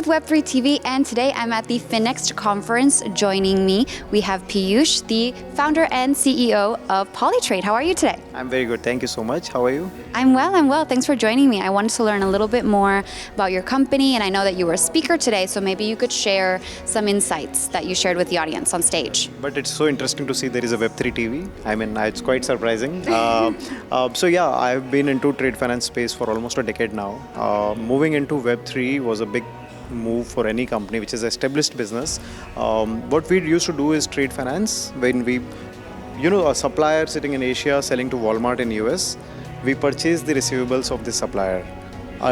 with Web3 TV, and today I'm at the FiNext Conference. Joining me, we have Piyush, the founder and CEO of POLYTRADE. How are you today? I'm very good. Thank you so much. How are you? I'm well. Thanks for joining me. I wanted to learn a little bit more about your company, and I know that you were a speaker today, so maybe you could share some insights that you shared with the audience on stage. But it's so interesting to see there is a Web3 TV. I mean, it's quite surprising. So yeah, I've been into trade finance space for almost a decade now. Moving into Web3 was a big move for any company which is established business. What we used to do is trade finance when we, a supplier sitting in Asia selling to Walmart in US, we purchase the receivables of this supplier,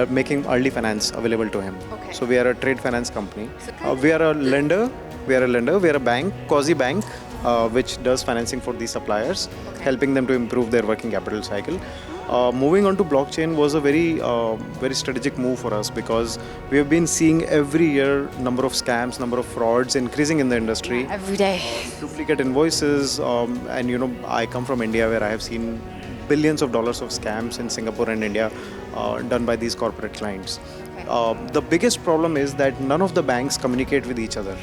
making early finance available to him. Okay. So we are a trade finance company. We are a lender. We are a bank, quasi bank, which does financing for these suppliers, helping them to improve their working capital cycle. Moving on to blockchain was a very strategic move for us because we have been seeing every year number of scams, number of frauds increasing in the industry. Yeah, every day. Duplicate invoices, and I come from India where I have seen billions of dollars of scams in Singapore and India done by these corporate clients. Okay. The biggest problem is that none of the banks communicate with each other.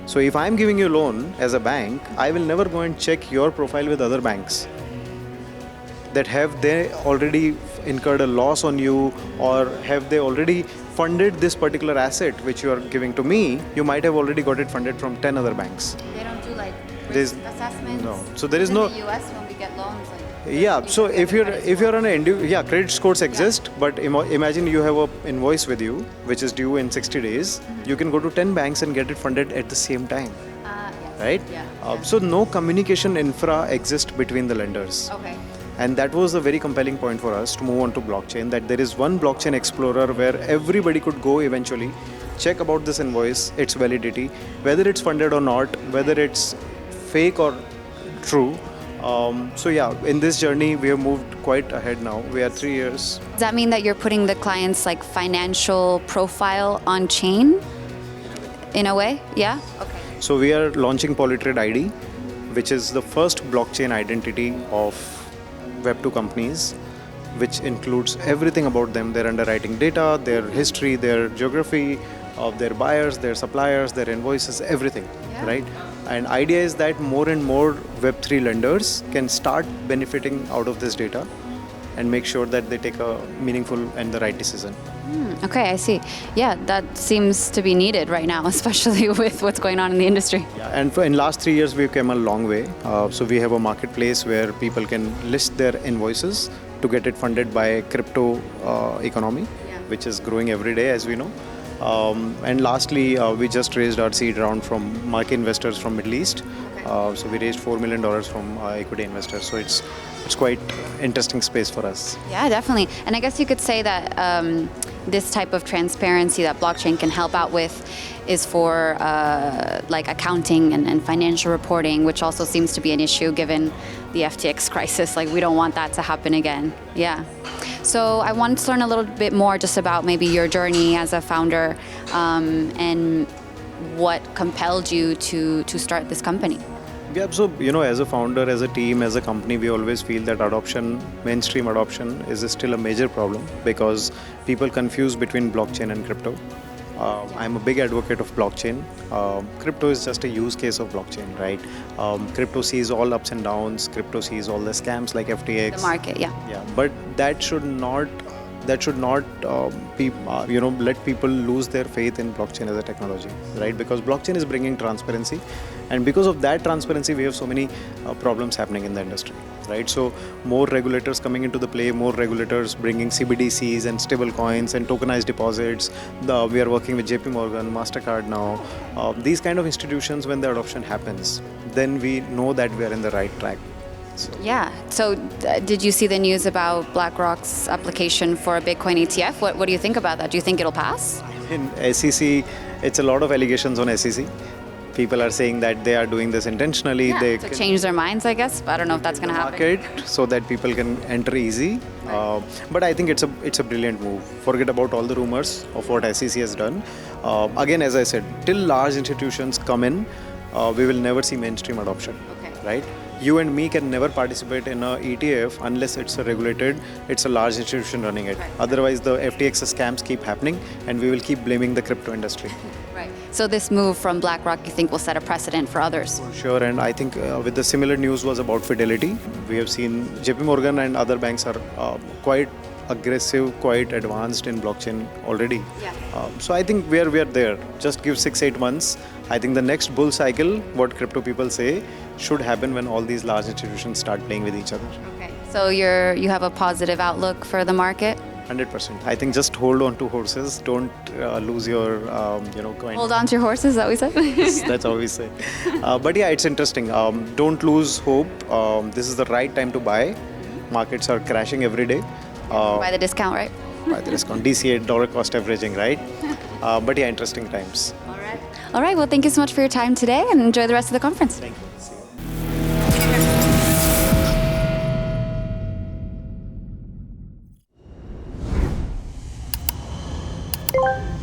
So if I'm giving you a loan as a bank, I will never go and check your profile with other banks. That have they already incurred a loss on you, or have they already funded this particular asset which you are giving to me? You might have already got it funded from 10 other banks. They don't do like risk assessments? No. So there is no... In the US when we get loans, Yeah, so if you're on credit scores exist, but imagine you have an invoice with you which is due in 60 days. You can go to 10 banks and get it funded at the same time, yes. right? Yeah. So no communication infra exists between the lenders. Okay. And that was a very compelling point for us to move on to blockchain, that there is one blockchain explorer where everybody could go eventually, check about this invoice, its validity, whether it's funded or not, whether it's fake or true. So yeah, in this journey, we have moved quite ahead now. We are 3 years. Does that mean that you're putting the client's financial profile on chain in a way? Yeah? Okay. So we are launching POLYTRADE ID, which is the first blockchain identity of Web2 companies, which includes everything about them, their underwriting data, their history, their geography, of their buyers, their suppliers, their invoices, everything, right? And idea is that more and more Web3 lenders can start benefiting out of this data and make sure that they take a meaningful and the right decision. Okay, I see. Yeah, that seems to be needed right now, especially with what's going on in the industry. Yeah, and in last 3 years, we've come a long way. So we have a marketplace where people can list their invoices to get it funded by crypto economy, which is growing every day, as we know. And lastly, we just raised our seed round from market investors from Middle East. So we raised $4 million from equity investors. So it's quite interesting space for us. Yeah, definitely. And I guess you could say that this type of transparency that blockchain can help out with is for accounting and financial reporting, which also seems to be an issue given the FTX crisis. We don't want that to happen again. Yeah. So I wanted to learn a little bit more just about maybe your journey as a founder and what compelled you to start this company. Yeah, so as a founder, as a team, as a company, we always feel that mainstream adoption is still a major problem because people confuse between blockchain and crypto. I'm a big advocate of blockchain. Crypto is just a use case of blockchain, right? Crypto sees all ups and downs. Crypto sees all the scams like FTX. The market, yeah. Yeah, but that should not let people lose their faith in blockchain as a technology, right? Because blockchain is bringing transparency, and because of that transparency, we have so many problems happening in the industry, right? So more regulators coming into the play, more regulators bringing CBDCs and stable coins and tokenized deposits. We are working with JP Morgan, MasterCard now. These kind of institutions, when the adoption happens, then we know that we are in the right track. Yeah. So did you see the news about BlackRock's application for a Bitcoin ETF? What do you think about that? Do you think it'll pass? In SEC, it's a lot of allegations on SEC. People are saying that they are doing this intentionally. Yeah, they to change their minds, I guess. I don't know if that's going to happen. Market so that people can enter easy. But I think it's a brilliant move. Forget about all the rumors of what SEC has done. Again, as I said, till large institutions come in, we will never see mainstream adoption. Okay. Right? you and me can never participate in a ETF unless it's a regulated, it's a large institution running it. Otherwise, the FTX scams keep happening, and we will keep blaming the crypto industry. Right. So this move from BlackRock, you think, will set a precedent for others? For sure, and I think with the similar news was about Fidelity. We have seen JP Morgan and other banks are quite aggressive, quite advanced in blockchain already. Yeah. So I think we are there. Just give 6-8 months. I think the next bull cycle, what crypto people say, should happen when all these large institutions start playing with each other. Okay. So you have a positive outlook for the market? 100%. I think just hold on to horses. Don't lose your, coin. Hold on to your horses, is that what we said? That's how we say. But yeah, it's interesting. Don't lose hope. This is the right time to buy. Markets are crashing every day. By the discount, right? By the discount. DCA, dollar cost averaging, right? But yeah, interesting times. All right. Well, thank you so much for your time today, and enjoy the rest of the conference. Thank you. See you.